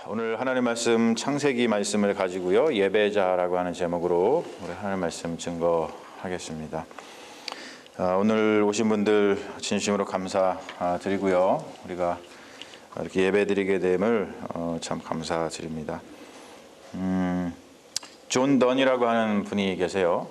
오늘 하나님 말씀 창세기 말씀을 가지고요. 예배자라고 하는 제목으로 우리 하나님 말씀 증거하겠습니다. 오늘 오신 분들 진심으로 감사드리고요. 우리가 이렇게 예배드리게 됨을 참 감사드립니다. 존 던이라고 하는 분이 계세요.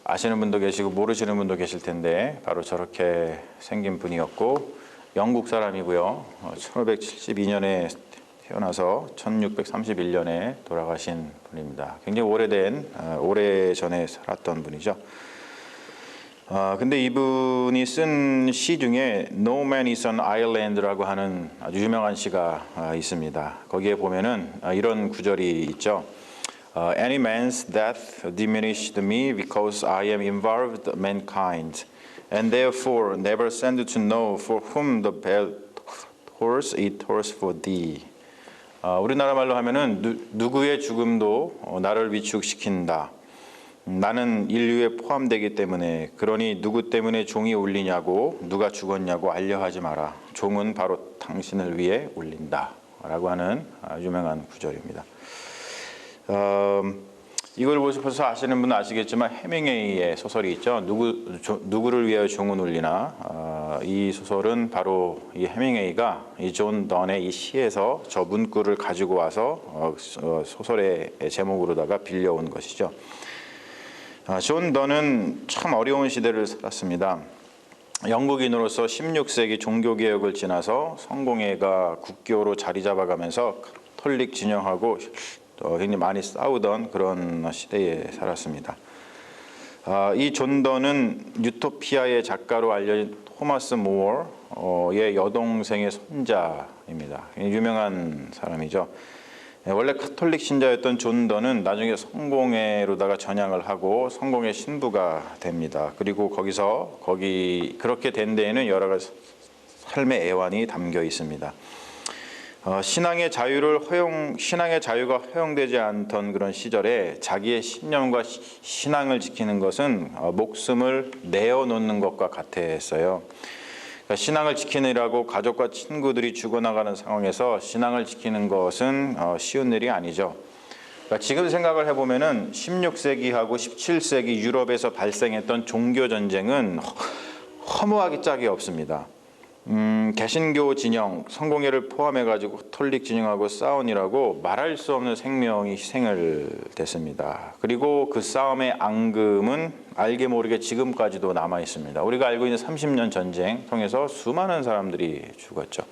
아시는 분도 계시고 모르시는 분도 계실 텐데 바로 저렇게 생긴 분이었고 영국 사람이고요. 1572년에 태어나서 1631년에 돌아가신 분입니다. 굉장히 오래전에 살았던 분이죠. 근데 이분이 쓴 시 중에 No Man is an Island라고 하는 아주 유명한 시가 있습니다. 거기에 보면은 이런 구절이 있죠. Any man's death diminished me because I am involved mankind, and therefore never send to know for whom the bell tolls, it tolls for thee. 우리나라 말로 하면은 누구의 죽음도 나를 위축시킨다. 나는 인류에 포함되기 때문에 그러니 누구 때문에 종이 울리냐고 누가 죽었냐고 알려하지 마라. 종은 바로 당신을 위해 울린다. 라고 하는 유명한 구절입니다. 이걸 보셔서 아시는 분은 아시겠지만 해밍웨이의 소설이 있죠. 누구를 위하여 종은 울리나. 이 소설은 바로 이 해밍웨이가 이 존 던의 이 시에서 저 문구를 가지고 와서 소설의 제목으로다가 빌려온 것이죠. 존 던은 참 어려운 시대를 살았습니다. 영국인으로서 16세기 종교개혁을 지나서 성공회가 국교로 자리 잡아가면서 카톨릭 진영하고 굉장히 많이 싸우던 그런 시대에 살았습니다. 이 존 던은 유토피아의 작가로 알려진 토마스 모어의 여동생의 손자입니다. 유명한 사람이죠. 원래 카톨릭 신자였던 존 던은 나중에 성공회로다가 전향을 하고 성공회 신부가 됩니다. 그리고 그렇게 된 데에는 여러 가지 삶의 애환이 담겨 있습니다. 신앙의 자유가 허용되지 않던 그런 시절에 자기의 신념과 신앙을 지키는 것은 목숨을 내어놓는 것과 같았어요. 그러니까 신앙을 지키느라고 가족과 친구들이 죽어나가는 상황에서 신앙을 지키는 것은 쉬운 일이 아니죠. 그러니까 지금 생각을 해보면은 16세기하고 17세기 유럽에서 발생했던 종교 전쟁은 허무하기 짝이 없습니다. 개신교 진영, 성공회를 포함해가지고 카톨릭 진영하고 싸우느라고 말할 수 없는 생명이 희생을 됐습니다. 그리고 그 싸움의 앙금은 알게 모르게 지금까지도 남아 있습니다. 우리가 알고 있는 30년 전쟁 통해서 수많은 사람들이 죽었죠.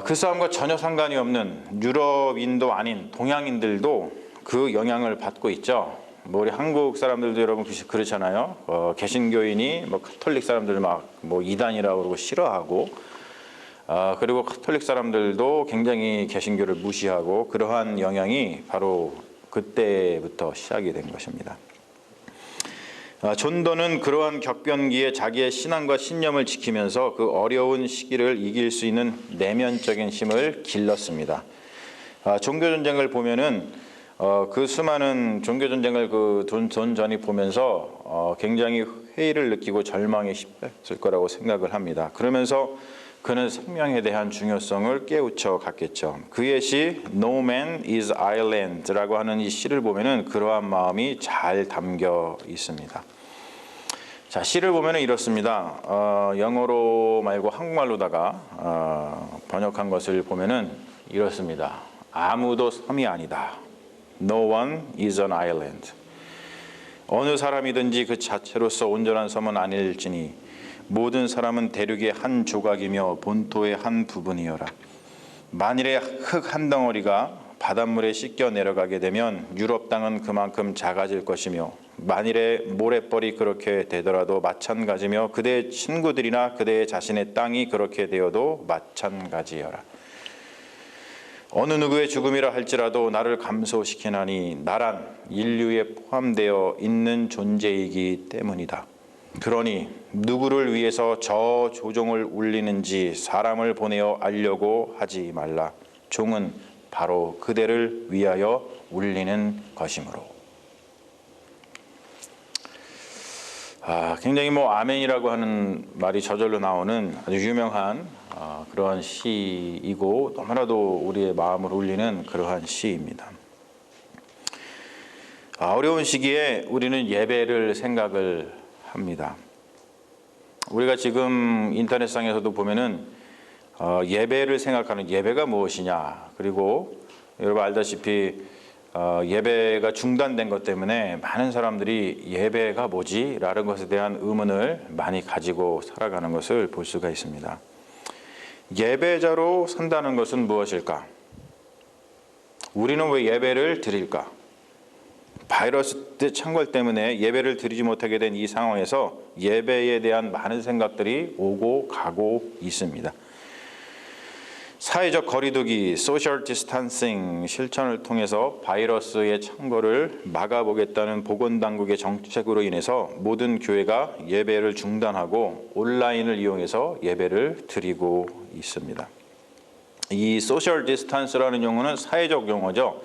그 싸움과 전혀 상관이 없는 유럽인도 아닌 동양인들도 그 영향을 받고 있죠. 우리 한국 사람들도 여러분 그렇잖아요. 개신교인이 카톨릭 사람들 이단이라고 그러고 싫어하고, 그리고 카톨릭 사람들도 굉장히 개신교를 무시하고 그러한 영향이 바로 그때부터 시작이 된 것입니다. 존 던은 그러한 격변기에 자기의 신앙과 신념을 지키면서 그 어려운 시기를 이길 수 있는 내면적인 힘을 길렀습니다. 종교 전쟁을 보면은 그 수많은 종교 전쟁을 존 던이 보면서 굉장히 회의를 느끼고 절망에 휩쓸렸을 거라고 생각을 합니다. 그러면서 그는 생명에 대한 중요성을 깨우쳐 갔겠죠. 그의 시 No Man is Island라고 하는 이 시를 보면은 그러한 마음이 잘 담겨 있습니다. 자, 시를 보면은 이렇습니다. 영어로 말고 한국말로다가 번역한 것을 보면은 이렇습니다. 아무도 섬이 아니다. No one is an island. 어느 사람이든지 그 자체로서 온전한 섬은 아닐지니 모든 사람은 대륙의 한 조각이며 본토의 한 부분이여라. 만일에 흙 한 덩어리가 바닷물에 씻겨 내려가게 되면 유럽 땅은 그만큼 작아질 것이며 만일에 모래벌이 그렇게 되더라도 마찬가지며 그대의 친구들이나 그대의 자신의 땅이 그렇게 되어도 마찬가지여라. 어느 누구의 죽음이라 할지라도 나를 감소시키나니 나란 인류에 포함되어 있는 존재이기 때문이다. 그러니 누구를 위해서 저 조종을 울리는지 사람을 보내어 알려고 하지 말라. 종은 바로 그대를 위하여 울리는 것이므로. 굉장히 아멘이라고 하는 말이 저절로 나오는 아주 유명한 그러한 시이고 너무나도 우리의 마음을 울리는 그러한 시입니다. 어려운 시기에 우리는 예배를 생각을 합니다. 우리가 지금 인터넷상에서도 보면은 예배를 생각하는 예배가 무엇이냐, 그리고 여러분 알다시피 예배가 중단된 것 때문에 많은 사람들이 예배가 뭐지? 라는 것에 대한 의문을 많이 가지고 살아가는 것을 볼 수가 있습니다. 예배자로 산다는 것은 무엇일까? 우리는 왜 예배를 드릴까? 바이러스 창궐 때문에 예배를 드리지 못하게 된 이 상황에서 예배에 대한 많은 생각들이 오고 가고 있습니다. 사회적 거리두기, 소셜 디스턴싱 실천을 통해서 바이러스의 창궐을 막아보겠다는 보건당국의 정책으로 인해서 모든 교회가 예배를 중단하고 온라인을 이용해서 예배를 드리고 있습니다. 이 소셜 디스턴스라는 용어는 사회적 용어죠.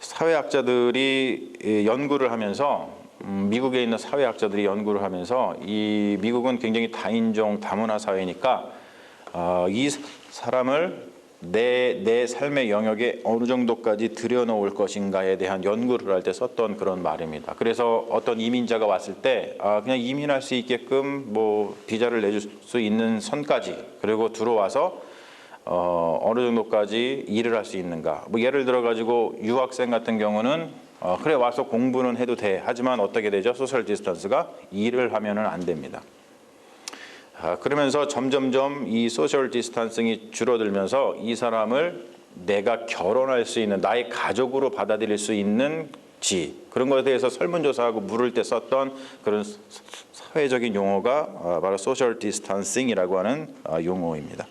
사회학자들이 연구를 하면서 미국에 있는 사회학자들이 연구를 하면서 이 미국은 굉장히 다인종 다문화 사회니까 이 사람을 내 삶의 영역에 어느 정도까지 들여놓을 것인가에 대한 연구를 할 때 썼던 그런 말입니다. 그래서 어떤 이민자가 왔을 때 그냥 이민할 수 있게끔 뭐 비자를 내줄 수 있는 선까지, 그리고 들어와서 어느 정도까지 일을 할 수 있는가. 뭐 예를 들어 가지고 유학생 같은 경우는 그래 와서 공부는 해도 돼. 하지만 어떻게 되죠? 소셜 디스턴스가 일을 하면은 안 됩니다. 그러면서 점점점 이 소셜 디스턴싱이 줄어들면서 이 사람을 내가 결혼할 수 있는, 나의 가족으로 받아들일 수 있는지, 그런 것에 대해서 설문조사하고 물을 때 썼던 그런 사회적인 용어가 바로 소셜 디스턴싱이라고 하는 용어입니다.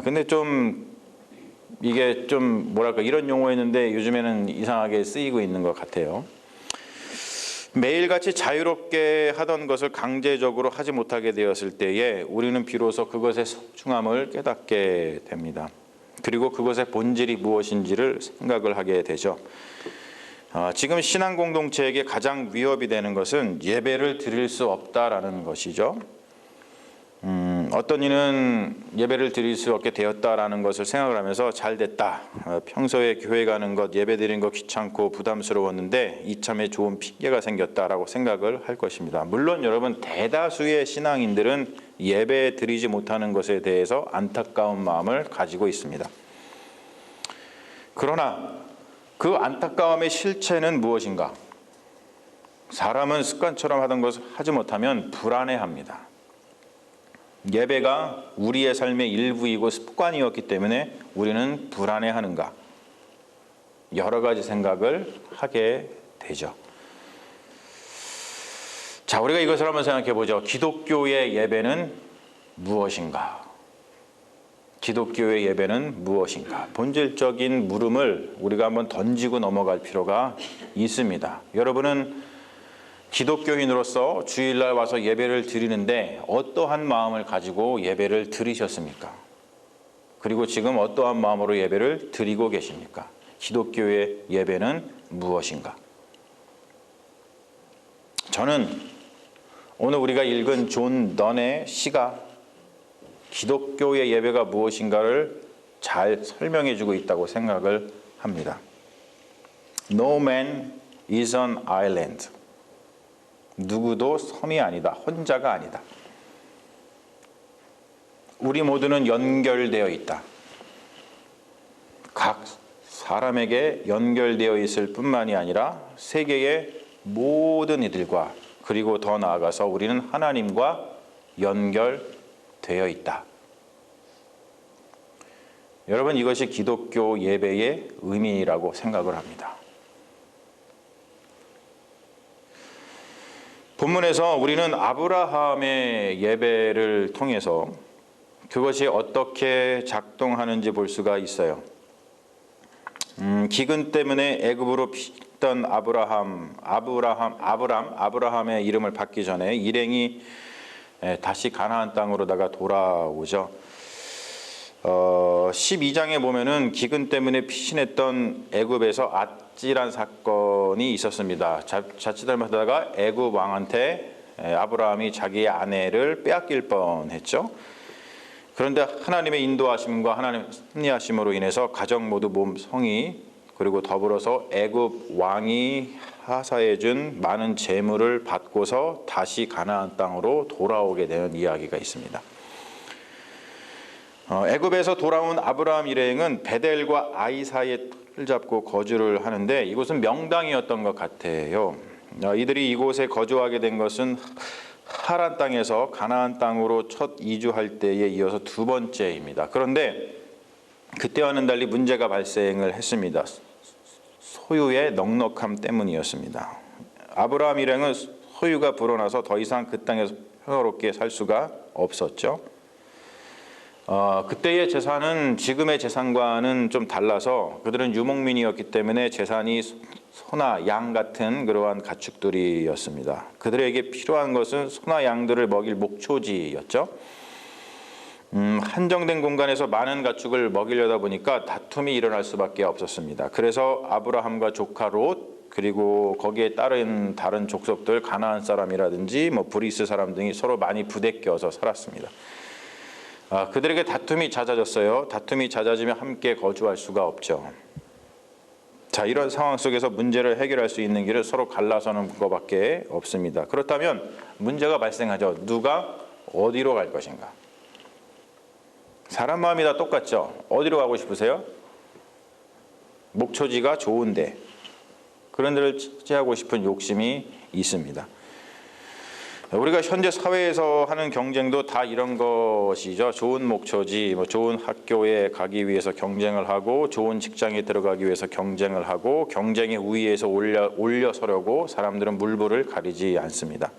근데 좀 이게 좀 뭐랄까 이런 용어였는데 요즘에는 이상하게 쓰이고 있는 것 같아요. 매일같이 자유롭게 하던 것을 강제적으로 하지 못하게 되었을 때에 우리는 비로소 그것의 소중함을 깨닫게 됩니다. 그리고 그것의 본질이 무엇인지를 생각을 하게 되죠. 지금 신앙 공동체에게 가장 위협이 되는 것은 예배를 드릴 수 없다라는 것이죠. 어떤 이는 예배를 드릴 수 없게 되었다라는 것을 생각을 하면서 잘 됐다. 평소에 교회 가는 것, 예배 드리는 것 귀찮고 부담스러웠는데 이참에 좋은 핑계가 생겼다라고 생각을 할 것입니다. 물론 여러분 대다수의 신앙인들은 예배 드리지 못하는 것에 대해서 안타까운 마음을 가지고 있습니다. 그러나 그 안타까움의 실체는 무엇인가? 사람은 습관처럼 하던 것을 하지 못하면 불안해합니다. 예배가 우리의 삶의 일부이고 습관이었기 때문에 우리는 불안해하는가? 여러 가지 생각을 하게 되죠. 자, 우리가 이것을 한번 생각해 보죠. 기독교의 예배는 무엇인가? 기독교의 예배는 무엇인가? 본질적인 물음을 우리가 한번 던지고 넘어갈 필요가 있습니다. 여러분은 기독교인으로서 주일날 와서 예배를 드리는데 어떠한 마음을 가지고 예배를 드리셨습니까? 그리고 지금 어떠한 마음으로 예배를 드리고 계십니까? 기독교의 예배는 무엇인가? 저는 오늘 우리가 읽은 존 넌의 시가 기독교의 예배가 무엇인가를 잘 설명해 주고 있다고 생각을 합니다. No man is an island. 누구도 섬이 아니다. 혼자가 아니다. 우리 모두는 연결되어 있다. 각 사람에게 연결되어 있을 뿐만이 아니라 세계의 모든 이들과, 그리고 더 나아가서 우리는 하나님과 연결되어 있다. 여러분, 이것이 기독교 예배의 의미라고 생각을 합니다. 본문에서 우리는 아브라함의 예배를 통해서 그것이 어떻게 작동하는지 볼 수가 있어요. 기근 때문에 애굽으로 피던 아브라함의 이름을 받기 전에 일행이 다시 가나안 땅으로다가 돌아오죠. 12장에 보면은 기근 때문에 피신했던 애굽에서 아찔한 사건이 있었습니다. 자칫 잘못하다가 애굽 왕한테 아브라함이 자기의 아내를 빼앗길 뻔했죠. 그런데 하나님의 인도하심과 하나님의 섭리하심으로 인해서 가정 모두 몸 성이 그리고 더불어서 애굽 왕이 하사해 준 많은 재물을 받고서 다시 가나안 땅으로 돌아오게 되는 이야기가 있습니다. 애굽에서 돌아온 아브라함 일행은 베델과 아이 사이에 틀을 잡고 거주를 하는데 이곳은 명당이었던 것 같아요. 이들이 이곳에 거주하게 된 것은 하란 땅에서 가나안 땅으로 첫 이주할 때에 이어서 두 번째입니다. 그런데 그때와는 달리 문제가 발생을 했습니다. 소유의 넉넉함 때문이었습니다. 아브라함 일행은 소유가 불어나서 더 이상 그 땅에서 평화롭게 살 수가 없었죠. 그때의 재산은 지금의 재산과는 좀 달라서 그들은 유목민이었기 때문에 재산이 소나 양 같은 그러한 가축들이었습니다. 그들에게 필요한 것은 소나 양들을 먹일 목초지였죠. 한정된 공간에서 많은 가축을 먹이려다 보니까 다툼이 일어날 수밖에 없었습니다. 그래서 아브라함과 조카 롯 그리고 거기에 따른 다른 족속들 가나안 사람이라든지 브리스 사람 등이 서로 많이 부대껴서 살았습니다. 그들에게 다툼이 잦아졌어요. 다툼이 잦아지면 함께 거주할 수가 없죠. 자, 이런 상황 속에서 문제를 해결할 수 있는 길은 서로 갈라서는 것밖에 없습니다. 그렇다면 문제가 발생하죠. 누가 어디로 갈 것인가? 사람 마음이 다 똑같죠. 어디로 가고 싶으세요? 목초지가 좋은데 그런 데를 차지하고 싶은 욕심이 있습니다. 우리가 현재 사회에서 하는 경쟁도 다 이런 것이죠. 좋은 목초지, 좋은 학교에 가기 위해서 경쟁을 하고 좋은 직장에 들어가기 위해서 경쟁을 하고 경쟁의 우위에서 올려서려고 사람들은 물불을 가리지 않습니다.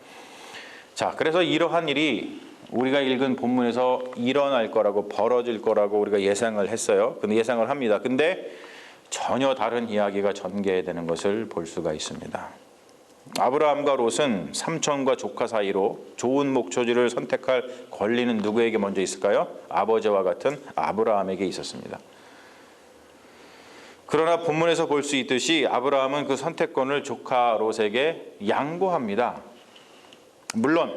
자, 그래서 이러한 일이 우리가 읽은 본문에서 일어날 거라고 벌어질 거라고 우리가 예상을 했어요. 근데 예상을 합니다. 근데 전혀 다른 이야기가 전개되는 것을 볼 수가 있습니다. 아브라함과 롯은 삼촌과 조카 사이로 좋은 목초지를 선택할 권리는 누구에게 먼저 있을까요? 아버지와 같은 아브라함에게 있었습니다. 그러나 본문에서 볼 수 있듯이 아브라함은 그 선택권을 조카 롯에게 양보합니다. 물론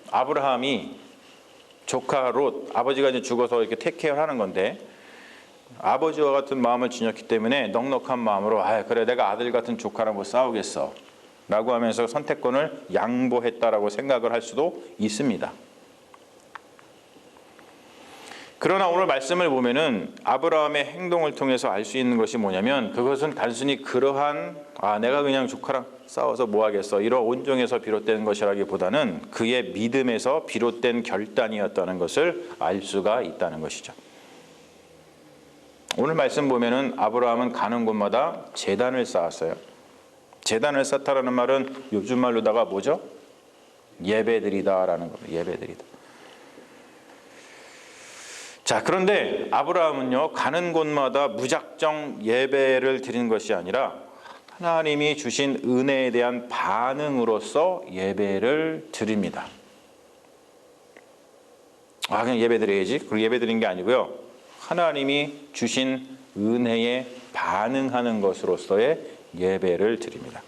아브라함이 조카 롯, 아버지가 이제 죽어서 이렇게 테이크케어하는 건데 아버지와 같은 마음을 지녔기 때문에 넉넉한 마음으로 그래 내가 아들 같은 조카랑 뭐 싸우겠어 라고 하면서 선택권을 양보했다라고 생각을 할 수도 있습니다. 그러나 오늘 말씀을 보면은 아브라함의 행동을 통해서 알 수 있는 것이 뭐냐면 그것은 단순히 그러한 내가 그냥 조카랑 싸워서 뭐 하겠어 이런 온정에서 비롯된 것이라기보다는 그의 믿음에서 비롯된 결단이었다는 것을 알 수가 있다는 것이죠. 오늘 말씀 보면은 아브라함은 가는 곳마다 제단을 쌓았어요. 제단을 쌓다라는 말은 요즘 말로다가 뭐죠? 예배드리다라는 겁니다. 예배드리다. 자, 그런데 아브라함은요, 가는 곳마다 무작정 예배를 드리는 것이 아니라 하나님이 주신 은혜에 대한 반응으로서 예배를 드립니다. 그냥 예배 드려야지. 그리고 예배 드리는 게 아니고요. 하나님이 주신 은혜에 반응하는 것으로서의 예배를 드립니다.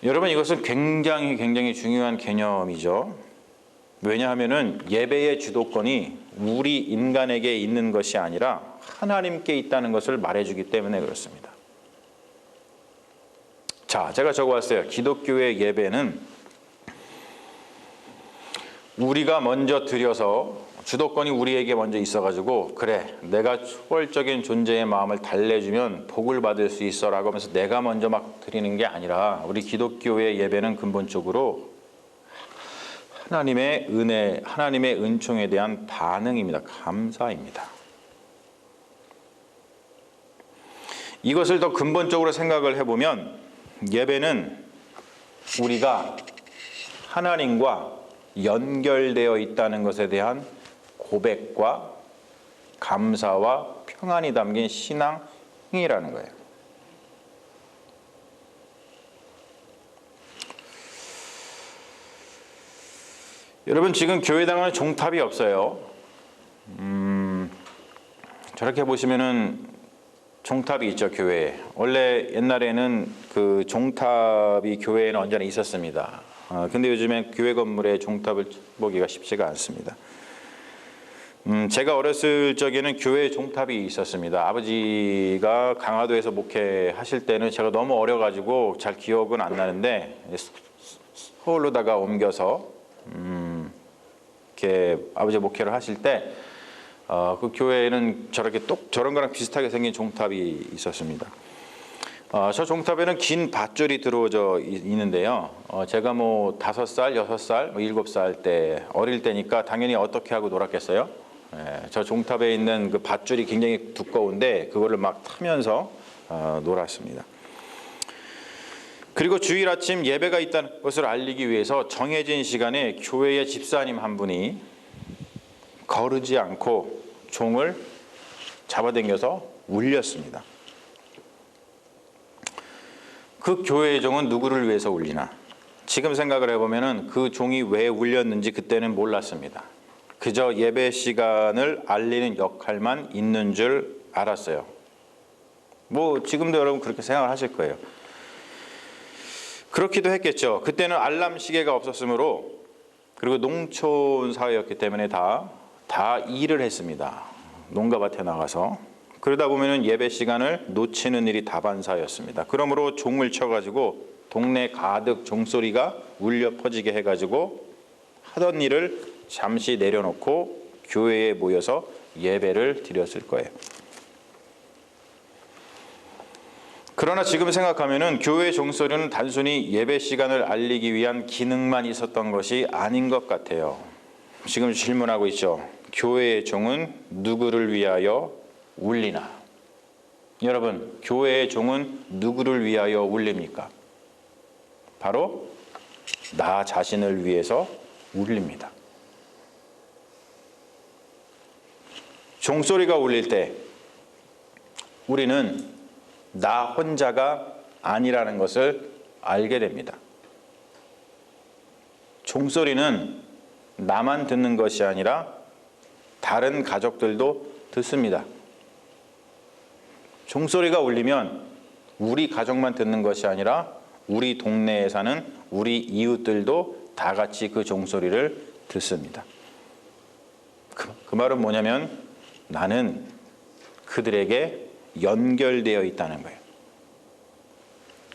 여러분, 이것은 굉장히 중요한 개념이죠. 왜냐하면은 예배의 주도권이 우리 인간에게 있는 것이 아니라 하나님께 있다는 것을 말해주기 때문에 그렇습니다. 자, 제가 적어왔어요. 기독교의 예배는 우리가 먼저 드려서 주도권이 우리에게 먼저 있어가지고 그래 내가 초월적인 존재의 마음을 달래주면 복을 받을 수 있어 라고 하면서 내가 먼저 막 드리는 게 아니라 우리 기독교의 예배는 근본적으로 하나님의 은혜, 하나님의 은총에 대한 반응입니다. 감사입니다. 이것을 더 근본적으로 생각을 해보면 예배는 우리가 하나님과 연결되어 있다는 것에 대한 고백과 감사와 평안이 담긴 신앙이라는 거예요. 여러분, 지금 교회당은 종탑이 없어요. 저렇게 보시면은 종탑이 있죠, 교회에. 원래 옛날에는 그 종탑이 교회에는 언제나 있었습니다. 근데 요즘엔 교회 건물에 종탑을 보기가 쉽지가 않습니다. 제가 어렸을 적에는 교회 종탑이 있었습니다. 아버지가 강화도에서 목회하실 때는 제가 너무 어려가지고 잘 기억은 안 나는데 서울로다가 옮겨서 이렇게 아버지 목회를 하실 때 그 교회에는 저렇게 저런 거랑 비슷하게 생긴 종탑이 있었습니다. 저 종탑에는 긴 밧줄이 들어오져 있는데요. 제가 뭐 5살, 6살, 7살 때 어릴 때니까 당연히 어떻게 하고 놀았겠어요? 저 종탑에 있는 그 밧줄이 굉장히 두꺼운데 그거를 막 타면서 놀았습니다. 그리고 주일 아침 예배가 있다는 것을 알리기 위해서 정해진 시간에 교회의 집사님 한 분이 거르지 않고 종을 잡아당겨서 울렸습니다. 그 교회의 종은 누구를 위해서 울리나? 지금 생각을 해보면 그 종이 왜 울렸는지 그때는 몰랐습니다. 그저 예배 시간을 알리는 역할만 있는 줄 알았어요. 뭐 지금도 여러분 그렇게 생각을 하실 거예요. 그렇기도 했겠죠. 그때는 알람 시계가 없었으므로, 그리고 농촌 사회였기 때문에 다 일을 했습니다. 농가밭에 나가서. 그러다 보면 예배 시간을 놓치는 일이 다반사였습니다. 그러므로 종을 쳐가지고 동네 가득 종소리가 울려 퍼지게 해가지고 하던 일을 잠시 내려놓고 교회에 모여서 예배를 드렸을 거예요. 그러나 지금 생각하면은 교회 종소리는 단순히 예배 시간을 알리기 위한 기능만 있었던 것이 아닌 것 같아요. 지금 질문하고 있죠. 교회의 종은 누구를 위하여 울리나? 여러분, 교회의 종은 누구를 위하여 울립니까? 바로 나 자신을 위해서 울립니다. 종소리가 울릴 때 우리는 나 혼자가 아니라는 것을 알게 됩니다. 종소리는 나만 듣는 것이 아니라 다른 가족들도 듣습니다. 종소리가 울리면 우리 가족만 듣는 것이 아니라 우리 동네에 사는 우리 이웃들도 다 같이 그 종소리를 듣습니다. 그 말은 뭐냐면 나는 그들에게 연결되어 있다는 거예요.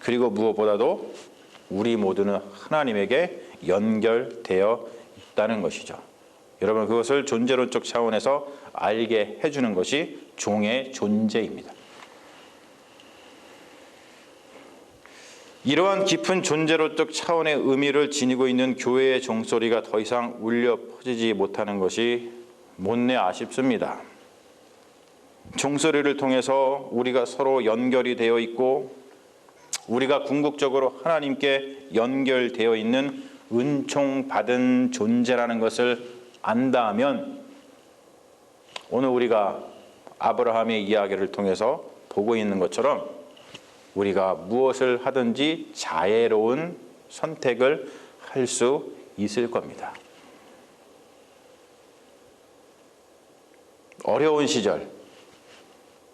그리고 무엇보다도 우리 모두는 하나님에게 연결되어 있다는 것이죠. 여러분, 그것을 존재론적 차원에서 알게 해주는 것이 종의 존재입니다. 이러한 깊은 존재론적 차원의 의미를 지니고 있는 교회의 종소리가 더 이상 울려 퍼지지 못하는 것이 못내 아쉽습니다. 종소리를 통해서 우리가 서로 연결이 되어 있고 우리가 궁극적으로 하나님께 연결되어 있는 은총받은 존재라는 것을 안다면 오늘 우리가 아브라함의 이야기를 통해서 보고 있는 것처럼 우리가 무엇을 하든지 자애로운 선택을 할 수 있을 겁니다. 어려운 시절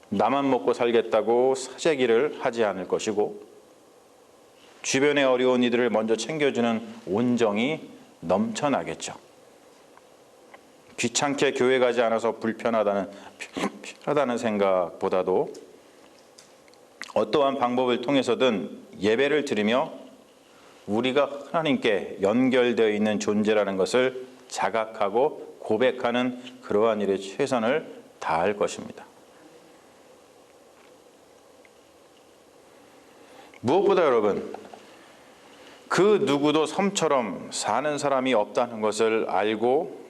나만 먹고 살겠다고 사재기를 하지 않을 것이고 주변의 어려운 이들을 먼저 챙겨주는 온정이 넘쳐나겠죠. 귀찮게 교회 가지 않아서 불편하다는 생각보다도 어떠한 방법을 통해서든 예배를 드리며 우리가 하나님께 연결되어 있는 존재라는 것을 자각하고 고백하는 그러한 일에 최선을 다할 것입니다. 무엇보다 여러분, 그 누구도 섬처럼 사는 사람이 없다는 것을 알고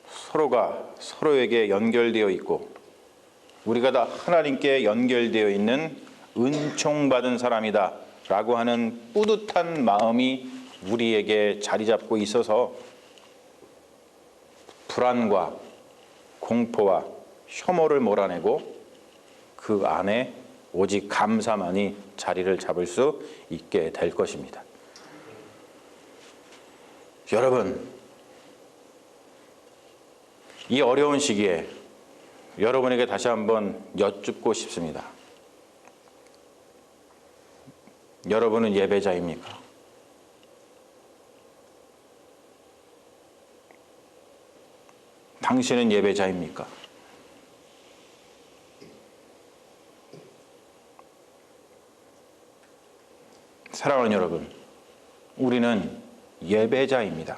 서로가 서로에게 연결되어 있고 우리가 다 하나님께 연결되어 있는 은총받은 사람이다 라고 하는 뿌듯한 마음이 우리에게 자리 잡고 있어서 불안과 공포와 혐오를 몰아내고 그 안에 오직 감사만이 자리를 잡을 수 있게 될 것입니다. 여러분, 이 어려운 시기에 여러분에게 다시 한번 여쭙고 싶습니다. 여러분은 예배자입니까? 당신은 예배자입니까? 사랑하는 여러분, 우리는 예배자입니다.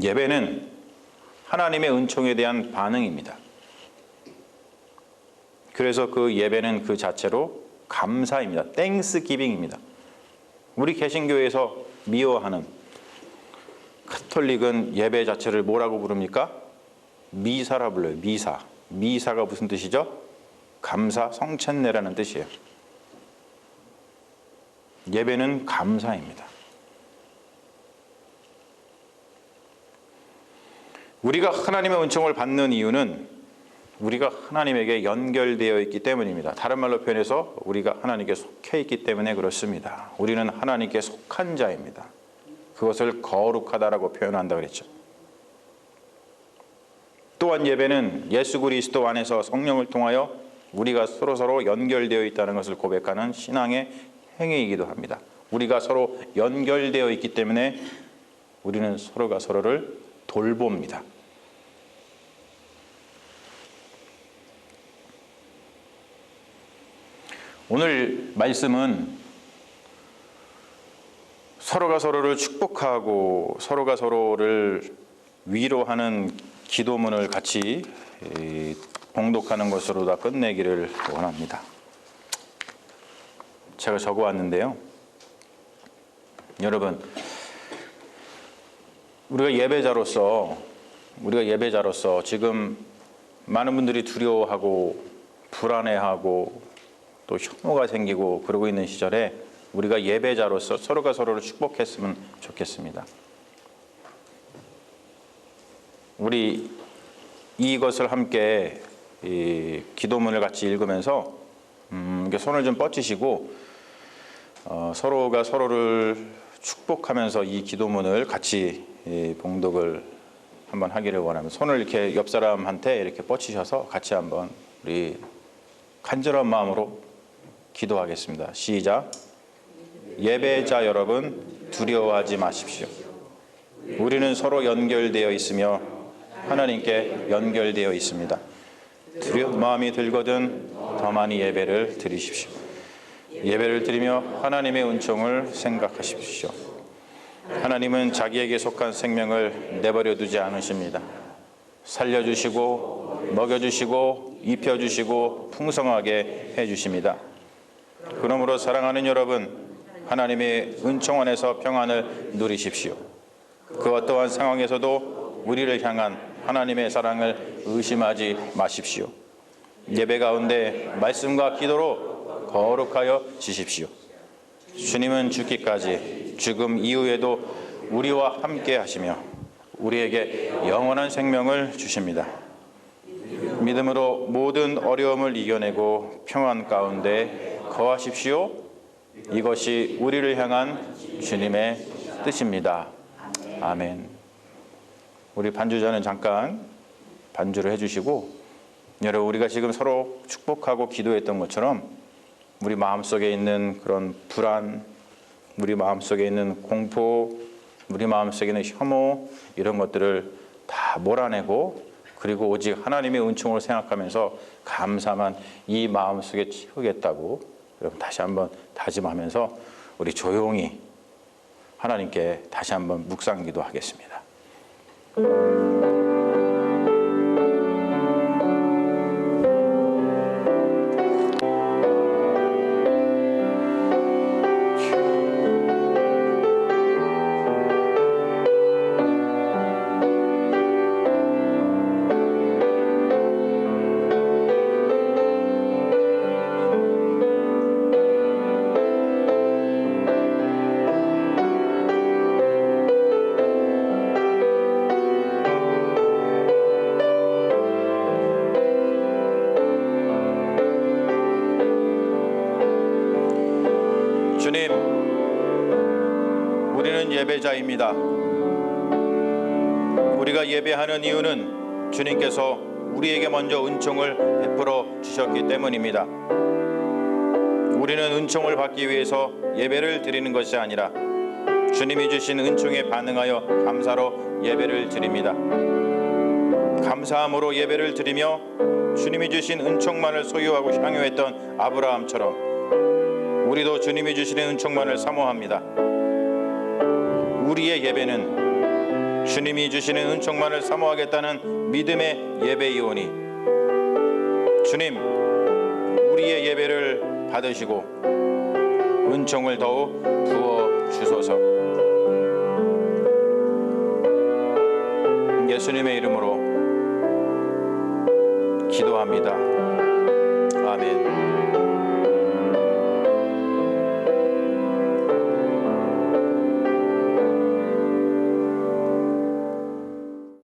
예배는 하나님의 은총에 대한 반응입니다. 그래서 그 예배는 그 자체로 감사입니다. 땡스기빙입니다. 우리 개신교에서 미워하는 가톨릭은 예배 자체를 뭐라고 부릅니까? 미사라 불러요. 미사. 미사가 무슨 뜻이죠? 감사, 성찬례라는 뜻이에요. 예배는 감사입니다. 우리가 하나님의 은총을 받는 이유는 우리가 하나님에게 연결되어 있기 때문입니다. 다른 말로 표현해서 우리가 하나님께 속해 있기 때문에 그렇습니다. 우리는 하나님께 속한 자입니다. 그것을 거룩하다라고 표현한다 그랬죠. 또한 예배는 예수 그리스도 안에서 성령을 통하여 우리가 서로 연결되어 있다는 것을 고백하는 신앙의 행위이기도 합니다. 우리가 서로 연결되어 있기 때문에 우리는 서로가 서로를 돌봅니다. 오늘 말씀은 서로가 서로를 축복하고 서로가 서로를 위로하는 기도문을 같이 봉독하는 것으로 다 끝내기를 원합니다. 제가 적어왔는데요. 여러분, 우리가 예배자로서 지금 많은 분들이 두려워하고 불안해하고 또 혐오가 생기고 그러고 있는 시절에 우리가 예배자로서 서로가 서로를 축복했으면 좋겠습니다. 우리 이것을 함께 이 기도문을 같이 읽으면서 이렇게 손을 좀 뻗치시고 서로가 서로를 축복하면서 이 기도문을 같이 봉독을 한번 하기를 원합니다. 손을 이렇게 옆 사람한테 이렇게 뻗치셔서 같이 한번 우리 간절한 마음으로 기도하겠습니다. 시작. 예배자 여러분, 두려워하지 마십시오. 우리는 서로 연결되어 있으며 하나님께 연결되어 있습니다. 두려운 마음이 들거든 더 많이 예배를 드리십시오. 예배를 드리며 하나님의 은총을 생각하십시오. 하나님은 자기에게 속한 생명을 내버려 두지 않으십니다. 살려주시고 먹여주시고 입혀주시고 풍성하게 해주십니다. 그러므로 사랑하는 여러분, 하나님의 은총 안에서 평안을 누리십시오. 그 어떠한 상황에서도 우리를 향한 하나님의 사랑을 의심하지 마십시오. 예배 가운데 말씀과 기도로 거룩하여 지십시오. 주님은 죽기까지 죽음 이후에도 우리와 함께 하시며 우리에게 영원한 생명을 주십니다. 믿음으로 모든 어려움을 이겨내고 평안 가운데 거하십시오. 이것이 우리를 향한 주님의 뜻입니다. 아멘. 우리 반주자는 잠깐 반주를 해주시고, 여러분, 우리가 지금 서로 축복하고 기도했던 것처럼 우리 마음속에 있는 그런 불안, 우리 마음속에 있는 공포, 우리 마음속에 있는 혐오, 이런 것들을 다 몰아내고, 그리고 오직 하나님의 은총을 생각하면서 감사만 이 마음속에 채우겠다고 여러분 다시 한번 다짐하면서 우리 조용히 하나님께 다시 한번 묵상 기도하겠습니다. 주님, 우리는 예배자입니다. 우리가 예배하는 이유는 주님께서 우리에게 먼저 은총을 베풀어 주셨기 때문입니다. 우리는 은총을 받기 위해서 예배를 드리는 것이 아니라 주님이 주신 은총에 반응하여 감사로 예배를 드립니다. 감사함으로 예배를 드리며 주님이 주신 은총만을 소유하고 향유했던 아브라함처럼 우리도 주님이 주시는 은총만을 사모합니다. 우리의 예배는 주님이 주시는 은총만을 사모하겠다는 믿음의 예배이오니 주님, 우리의 예배를 받으시고 은총을 더욱 부어 주소서. 예수님의 이름으로 기도합니다.